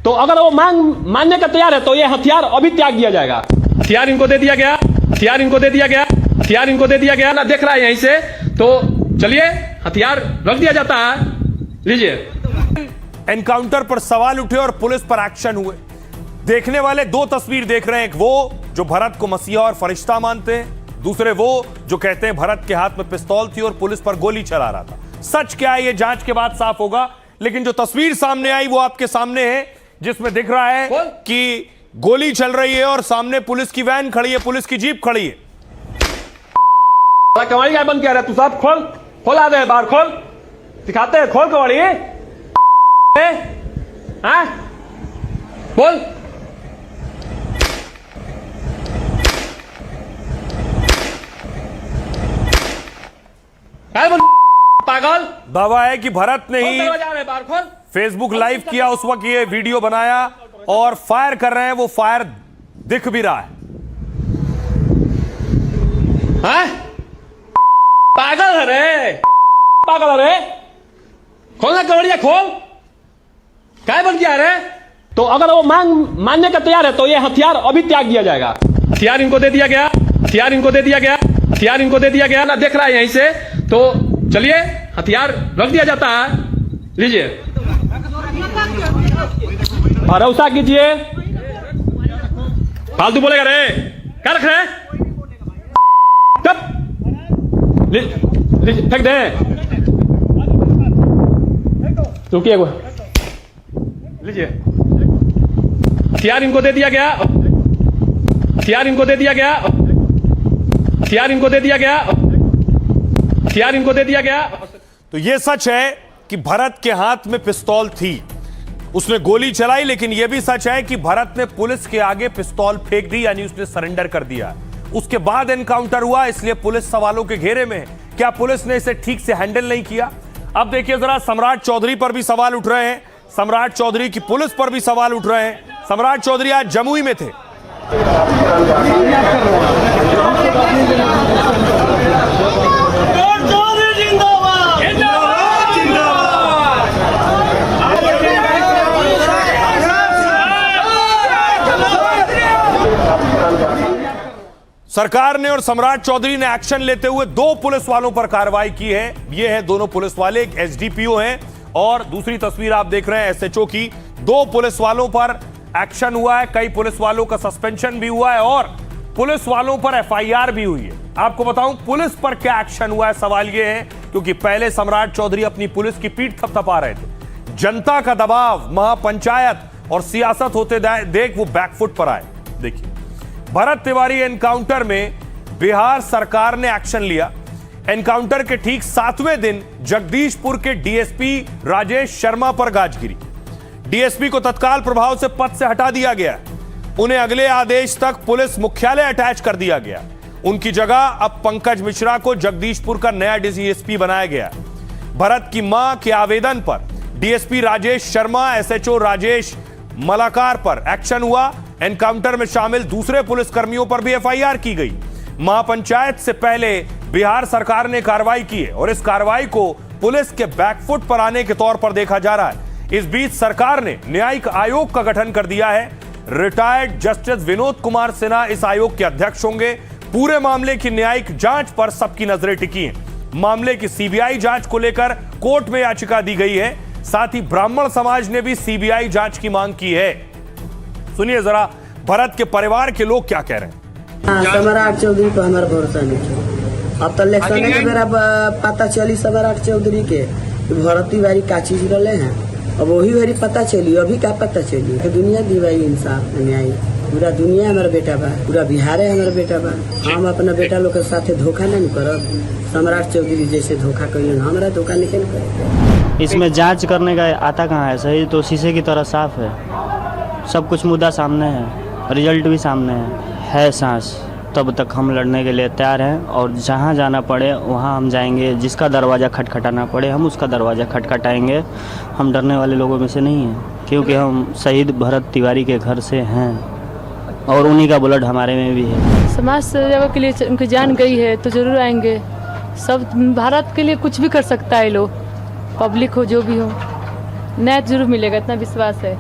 तो अगर वो मानने का तैयार है तो ये हथियार अभी त्याग दिया जाएगा। हथियार इनको दे दिया गया, हथियार इनको दे दिया गया, हथियार इनको दे दिया गया ना, देख रहा है यहीं से। तो चलिए हथियार रख दिया जाता है, लीजिए। एनकाउंटर पर सवाल उठे और पुलिस पर एक्शन हुए। देखने वाले दो तस्वीर देख रहे हैं, एक वो जो भरत को मसीहा और फरिश्ता मानते हैं, दूसरे वो जो कहते हैं भरत के हाथ में पिस्तौल थी और पुलिस पर गोली चला रहा था। सच क्या है ये जांच के बाद साफ होगा, लेकिन जो तस्वीर सामने आई वो आपके सामने है, जिसमें दिख रहा है कि गोली चल रही है और सामने पुलिस की वैन खड़ी है, पुलिस की जीप खड़ी है। कवाड़ी क्या बंद किया तू साहब? खोला दे, बाहर खोल, दिखाते हैं, खोल कवाड़ी। बोल। पागल। दावा है कि भरत ने ही फेसबुक लाइव किया, उस वक्त ये वीडियो बनाया और फायर कर रहे हैं, वो फायर दिख भी रहा है। पागल है रे, पागल है रे। खोलना कवड़िया, खोल। क्या बन गया रे? तो अगर वो मानने का तैयार है तो ये हथियार अभी त्याग दिया जाएगा। हथियार इनको दे दिया गया, हथियार इनको दे दिया गया, हथियार इनको दे दिया गया ना, देख रहा है यहीं से। तो चलिए हथियार रख दिया जाता है, लीजिए। भरोसा कीजिए। फालतू बोलेगा रे, क्या रख रहे? फेंक दे। रुकिए, लीजिए। हथियार इनको दे दिया गया, हथियार इनको दे दिया गया, हथियार इनको दे दिया गया, हथियार इनको दे दिया गया। तो यह सच है कि भरत के हाथ में पिस्तौल थी, उसने गोली चलाई, लेकिन यह भी सच है कि भरत ने पुलिस के आगे पिस्तौल फेंक दी, यानी उसने सरेंडर कर दिया। उसके बाद एनकाउंटर हुआ, इसलिए पुलिस सवालों के घेरे में है। क्या पुलिस ने इसे ठीक से हैंडल नहीं किया? अब देखिए जरा, सम्राट चौधरी पर भी सवाल उठ रहे हैं, सम्राट चौधरी की पुलिस पर भी सवाल उठ रहे हैं। सम्राट चौधरी आज जमुई में थे। सरकार ने और सम्राट चौधरी ने एक्शन लेते हुए दो पुलिस वालों पर कार्रवाई की है। ये है दोनों पुलिस वाले, एक एसडीपीओ हैं और दूसरी तस्वीर आप देख रहे हैं एसएचओ की। दो पुलिस वालों पर एक्शन हुआ है, कई पुलिस वालों का सस्पेंशन भी हुआ है और पुलिस वालों पर एफआईआर भी हुई है। आपको बताऊं पुलिस पर क्या एक्शन हुआ है, सवाल यह है, क्योंकि पहले सम्राट चौधरी अपनी पुलिस की पीठ थपथपा रहे थे। जनता का दबाव, महापंचायत और सियासत होते देख वो बैकफुट पर आए। देखिए, भरत तिवारी एनकाउंटर में बिहार सरकार ने एक्शन लिया। एनकाउंटर के ठीक 7वें दिन जगदीशपुर के डीएसपी राजेश शर्मा पर गाज गिरी। डीएसपी को तत्काल प्रभाव से पद से हटा दिया गया, उन्हें अगले आदेश तक पुलिस मुख्यालय अटैच कर दिया गया। उनकी जगह अब पंकज मिश्रा को जगदीशपुर का नया डीएसपी बनाया गया। भरत की मां के आवेदन पर डीएसपी राजेश शर्मा, एसएचओ राजेश मलाकार पर एक्शन हुआ। एनकाउंटर में शामिल दूसरे पुलिसकर्मियों पर भी एफआईआर की गई। महापंचायत से पहले बिहार सरकार ने कार्रवाई की है और इस कार्रवाई को पुलिस के बैकफुट पर आने के तौर पर देखा जा रहा है। इस बीच सरकार ने न्यायिक आयोग का गठन कर दिया है। रिटायर्ड जस्टिस विनोद कुमार सिन्हा इस आयोग के अध्यक्ष होंगे। पूरे मामले की न्यायिक जांच पर सबकी नजरें टिकी हैं। मामले की सीबीआई जांच को लेकर कोर्ट में याचिका दी गई है। साथ ही ब्राह्मण समाज ने भी सीबीआई जांच की मांग की है। सुनिए जरा भरत के परिवार के लोग क्या कह रहे हैं। सम्राट चौधरी पर हमारा भरोसा नहीं। अब तो इलेक्शन के मेरा पता चली सम्राट चौधरी के भरत तिवारी का चीज रहे हैं, अब वही मेरी पता चली। अभी क्या पता चली? तो दुनिया दीवाई इंसाफ न्याय, पूरा दुनिया हमारा बेटा बा, पूरा बिहार है हमारा बेटा बा। हम अपना बेटा लोग के साथ धोखा नहीं करब। सम्राट चौधरी जैसे धोखा करिए, हमारा धोखा नहीं करे। इसमें जांच करने का आता कहाँ है? सही तो शीशे की तरह साफ है, सब कुछ मुद्दा सामने है, रिजल्ट भी सामने है सांस। तब तक हम लड़ने के लिए तैयार हैं और जहाँ जाना पड़े वहाँ हम जाएंगे। जिसका दरवाज़ा खटखटाना पड़े हम उसका दरवाज़ा खटखटाएंगे। हम डरने वाले लोगों में से नहीं हैं, क्योंकि हम शहीद भरत तिवारी के घर से हैं और उन्हीं का ब्लड हमारे में भी है। समाज सेवा के लिए उनकी जान गई है तो ज़रूर आएंगे। सब भारत के लिए कुछ भी कर सकता है, लोग पब्लिक हो जो भी हो, न्याय जरूर मिलेगा, इतना विश्वास है।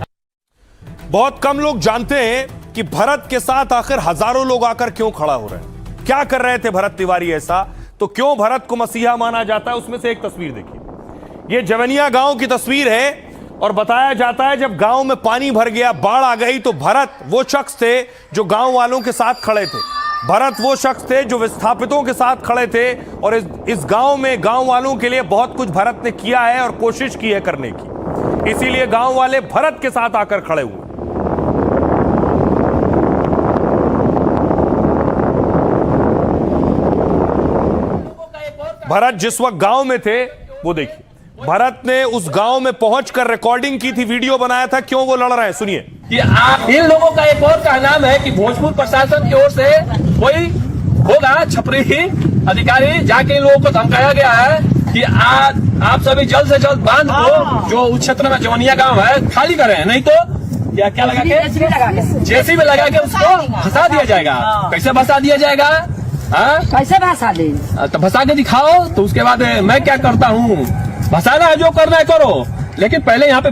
बहुत कम लोग जानते हैं कि भरत के साथ आखिर हजारों लोग आकर क्यों खड़ा हो रहे हैं, क्या कर रहे थे भरत तिवारी ऐसा, तो क्यों भरत को मसीहा माना जाता है। उसमें से एक तस्वीर देखिए, यह जवनिया गांव की तस्वीर है और बताया जाता है जब गांव में पानी भर गया, बाढ़ आ गई, तो भरत वो शख्स थे जो गांव वालों के साथ खड़े थे। भरत वो शख्स थे जो विस्थापितों के साथ खड़े थे और इस गांव में गांव वालों के लिए बहुत कुछ भरत ने किया है और कोशिश की है करने की, इसीलिए गांव वाले भरत के साथ आकर खड़े हुए। भरत जिस वक्त गांव में थे वो देखिए, भरत ने उस गांव में पहुंचकर रिकॉर्डिंग की थी, वीडियो बनाया था, क्यों वो लड़ रहे हैं सुनिए। कि आप इन लोगों का एक और कहना है कि भोजपुर प्रशासन की ओर से कोई होगा छपरी अधिकारी, जाके इन लोगों को धमकाया गया है कि आप सभी जल्द से जल्द बांध को जो उस क्षेत्र में जवनिया गांव है खाली करें, नहीं तो क्या लगा के जेसीबी लगा के उसको फंसा दिया जाएगा। कैसे फंसा दिया जाएगा? कैसे भाषा दे? तो फंसा के दिखाओ, तो उसके बाद मैं क्या करता हूँ, फंसाना है जो करना है करो, लेकिन पहले यहाँ पे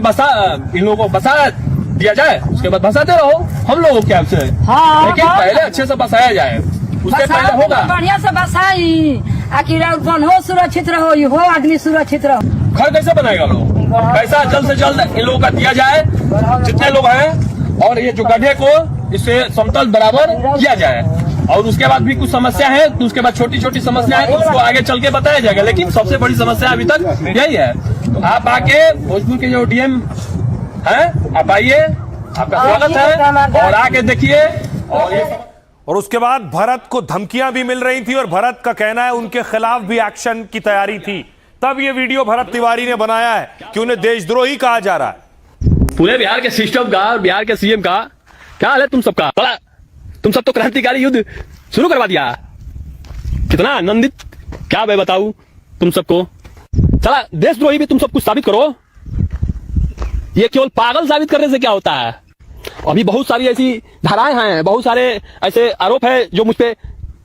इन लोगों को फंसा दिया जाए, उसके बाद फंसाते रहो हम लोगों के आपसे। लेकिन पहले अच्छे से फंसाया जाए, उससे पहले होगा बढ़िया से बसाई, आखिर हो सुरक्षित रहो, हो आदमी सुरक्षित रहो। घर कैसे बनाएगा लोग? पैसा जल्द से जल्द इन लोगों का दिया जाए, जितने लोग हैं, और ये जो गड्ढे को इससे समतल बराबर किया जाए, और उसके बाद भी कुछ समस्या है तो उसके बाद छोटी छोटी समस्या है तो उसको आगे चल के बताया जाएगा, लेकिन सबसे बड़ी समस्या अभी तक यही है। तो आप आके भोजपुर के जो डीएम है, आप आइए, आपका स्वागत है, और आके देखिए। और उसके बाद भरत को धमकियां भी मिल रही थी और भरत का कहना है उनके खिलाफ भी एक्शन की तैयारी थी। तब ये वीडियो भरत तिवारी ने बनाया है कि उन्हें देशद्रोही कहा जा रहा है। पूरे बिहार के सिस्टम का और बिहार के सीएम का क्या हाल है तुम सबका? तुम सब तो क्रांतिकारी युद्ध शुरू करवा दिया, कितना आनंदित, क्या मैं बताऊं तुम सबको। चला देशद्रोही भी तुम सब कुछ साबित करो, ये केवल पागल साबित करने से क्या होता है। अभी बहुत सारी ऐसी धाराएं हैं, बहुत सारे ऐसे आरोप है जो मुझ पे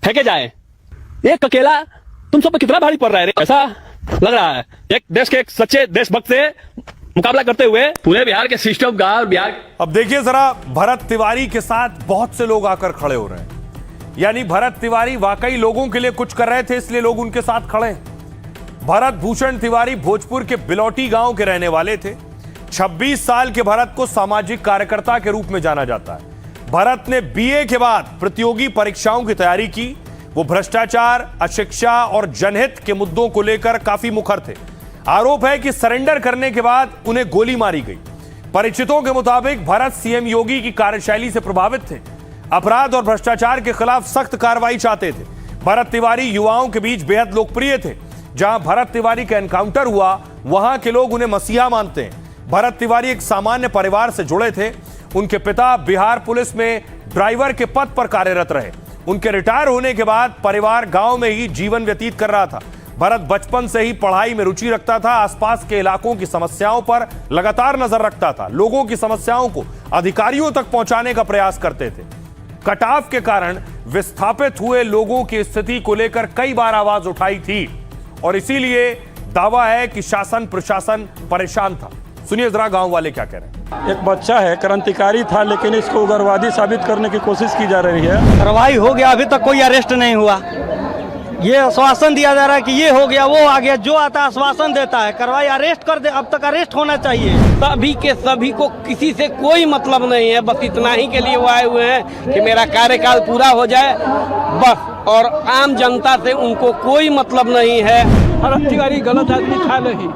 फेंके जाए, एक अकेला तुम सब पे कितना भारी पड़ रहा है, ऐसा लग रहा है। एक देश के एक सच्चे देशभक्त से मुकाबला करते हुए पूरे बिहार के सिस्टम का और बिहार। अब देखिए जरा, भरत तिवारी के साथ बहुत से लोग आकर खड़े हो रहे हैं, यानी भरत तिवारी वाकई लोगों के लिए कुछ कर रहे थे, इसलिए लोग उनके साथ खड़े हैं। भरत भूषण तिवारी भोजपुर के बिलौटी गांव के रहने वाले थे। 26 साल के भरत को सामाजिक कार्यकर्ता के रूप में जाना जाता है। भरत ने बीए के बाद प्रतियोगी परीक्षाओं की तैयारी की। वो भ्रष्टाचार, अशिक्षा और जनहित के मुद्दों को लेकर काफी मुखर थे। आरोप है कि सरेंडर करने के बाद उन्हें गोली मारी गई। परिचितों के मुताबिक भरत सीएम योगी की कार्यशैली से प्रभावित थे, अपराध और भ्रष्टाचार के खिलाफ सख्त कार्रवाई चाहते थे। भरत तिवारी युवाओं के बीच बेहद लोकप्रिय थे। जहां भरत तिवारी का एनकाउंटर हुआ, वहां के लोग उन्हें मसीहा मानते हैं। भरत तिवारी एक सामान्य परिवार से जुड़े थे। उनके पिता बिहार पुलिस में ड्राइवर के पद पर कार्यरत रहे। उनके रिटायर होने के बाद परिवार गांव में ही जीवन व्यतीत कर रहा था। भरत बचपन से ही पढ़ाई में रुचि रखता था। आसपास के इलाकों की समस्याओं पर लगातार नजर रखता था। लोगों की समस्याओं को अधिकारियों तक पहुंचाने का प्रयास करते थे। कटाव के कारण विस्थापित हुए लोगों की स्थिति को लेकर कई बार आवाज उठाई थी और इसीलिए दावा है कि शासन प्रशासन परेशान था। सुनिए जरा गांव वाले क्या कह रहे हैं। एक बच्चा है, क्रांतिकारी था, लेकिन इसको उग्रवादी साबित करने की कोशिश की जा रही है। कार्रवाई हो गया, अभी तक कोई अरेस्ट नहीं हुआ। ये आश्वासन दिया जा रहा है कि ये हो गया, वो आ गया, जो आता है आश्वासन देता है, कार्रवाई अरेस्ट कर दे। अब तक अरेस्ट होना चाहिए। सभी के सभी को किसी से कोई मतलब नहीं है, बस इतना ही के लिए वो आए हुए हैं कि मेरा कार्यकाल पूरा हो जाए बस, और आम जनता से उनको कोई मतलब नहीं है। भरत तिवारी गलत आदमी था नहीं,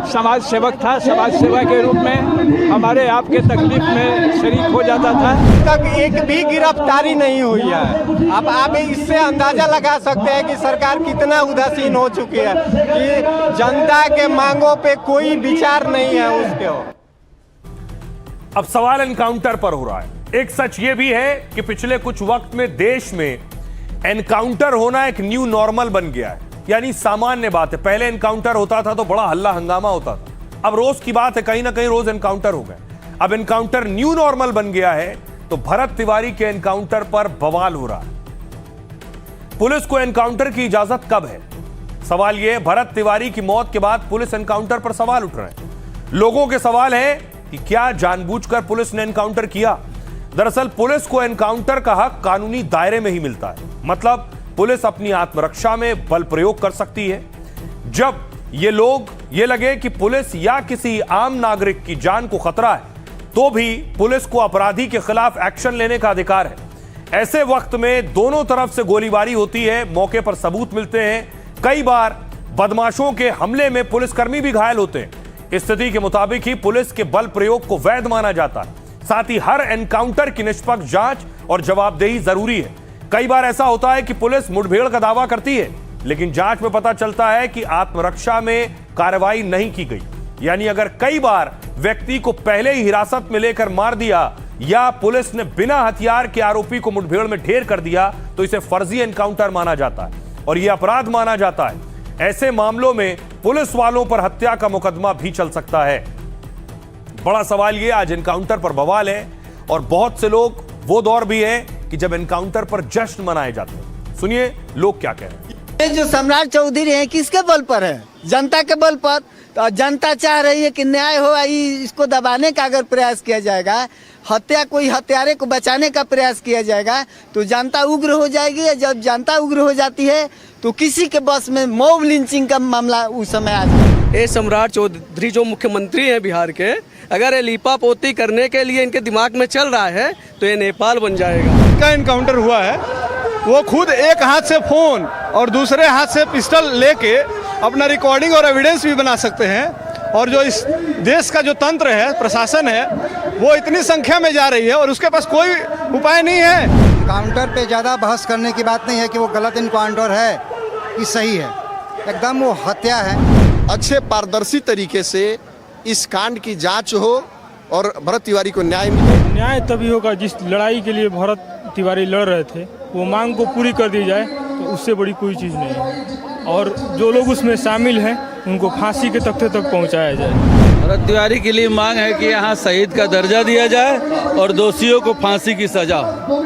समाज सेवक था। समाज सेवा के रूप में हमारे आपके तकलीफ में शरीक हो जाता था। तक एक भी गिरफ्तारी नहीं हुई है। अब आप इससे अंदाजा लगा सकते हैं कि सरकार कितना उदासीन हो चुकी है कि जनता के मांगों पे कोई विचार नहीं है उसके। अब सवाल एनकाउंटर पर हो रहा है। एक सच ये भी है कि पिछले कुछ वक्त में देश में एनकाउंटर होना एक न्यू नॉर्मल बन गया है, यानी सामान्य बात है। पहले एनकाउंटर होता था तो बड़ा हल्ला हंगामा होता था, अब रोज की बात है, कहीं ना कहीं रोज एनकाउंटर हो गए। अब एनकाउंटर न्यू नॉर्मल बन गया है, तो भरत तिवारी के एनकाउंटर पर बवाल हो रहा है। पुलिस को एनकाउंटर की इजाजत कब है? सवाल यह, भरत तिवारी की मौत के बाद पुलिस एनकाउंटर पर सवाल उठ रहे हैं। लोगों के सवाल है कि क्या जानबूझकर पुलिस ने एनकाउंटर किया। दरअसल पुलिस को एनकाउंटर का हक कानूनी दायरे में ही मिलता है, मतलब पुलिस अपनी आत्मरक्षा में बल प्रयोग कर सकती है। जब ये लगे कि पुलिस या किसी आम नागरिक की जान को खतरा है, तो भी पुलिस को अपराधी के खिलाफ एक्शन लेने का अधिकार है। ऐसे वक्त में दोनों तरफ से गोलीबारी होती है, मौके पर सबूत मिलते हैं, कई बार बदमाशों के हमले में पुलिसकर्मी भी घायल होते हैं। स्थिति के मुताबिक ही पुलिस के बल प्रयोग को वैध माना जाता है। साथ ही हर एनकाउंटर की निष्पक्ष जांच और जवाबदेही जरूरी है। कई बार ऐसा होता है कि पुलिस मुठभेड़ का दावा करती है, लेकिन जांच में पता चलता है कि आत्मरक्षा में कार्रवाई नहीं की गई। यानी अगर कई बार व्यक्ति को पहले ही हिरासत में लेकर मार दिया या पुलिस ने बिना हथियार के आरोपी को मुठभेड़ में ढेर कर दिया, तो इसे फर्जी एनकाउंटर माना जाता है और यह अपराध माना जाता है। ऐसे मामलों में पुलिस वालों पर हत्या का मुकदमा भी चल सकता है। बड़ा सवाल यह, आज एनकाउंटर पर बवाल है और बहुत से लोग वो दौर भी है कि जब एनकाउंटर पर जश्न मनाए जाते हैं। सुनिए लोग क्या कह रहे हैं। ये जो सम्राट चौधरी है किसके बल पर है? जनता के बल पर। तो जनता चाह रही है कि न्याय हो, इसको दबाने का अगर प्रयास किया जाएगा, कोई हत्यारे को बचाने का प्रयास किया जाएगा, तो जनता उग्र हो जाएगी। जब जनता उग्र हो जाती है तो किसी के बस में मॉब लिंचिंग का मामला उस समय आ जाए। ये सम्राट चौधरी जो मुख्यमंत्री हैं बिहार के, अगर ये लीपापोती करने के लिए इनके दिमाग में चल रहा है तो ये नेपाल बन जाएगा। का एनकाउंटर हुआ है, वो खुद एक हाथ से फोन और दूसरे हाथ से पिस्टल लेके अपना रिकॉर्डिंग और एविडेंस भी बना सकते हैं। और जो इस देश का जो तंत्र है, प्रशासन है, वो इतनी संख्या में जा रही है और उसके पास कोई उपाय नहीं है। एनकाउंटर पे ज़्यादा बहस करने की बात नहीं है कि वो गलत एनकाउंटर है कि सही है, एकदम वो हत्या है। अच्छे पारदर्शी तरीके से इस कांड की जांच हो और भरत तिवारी को न्याय मिले। न्याय तभी होगा जिस लड़ाई के लिए भरत तिवारी लड़ रहे थे वो मांग को पूरी कर दी जाए, तो उससे बड़ी कोई चीज़ नहीं है। और जो लोग उसमें शामिल हैं उनको फांसी के तख्ते तक पहुंचाया जाए। भरत तिवारी के लिए मांग है कि यहाँ शहीद का दर्जा दिया जाए और दोषियों को फांसी की सजा हो।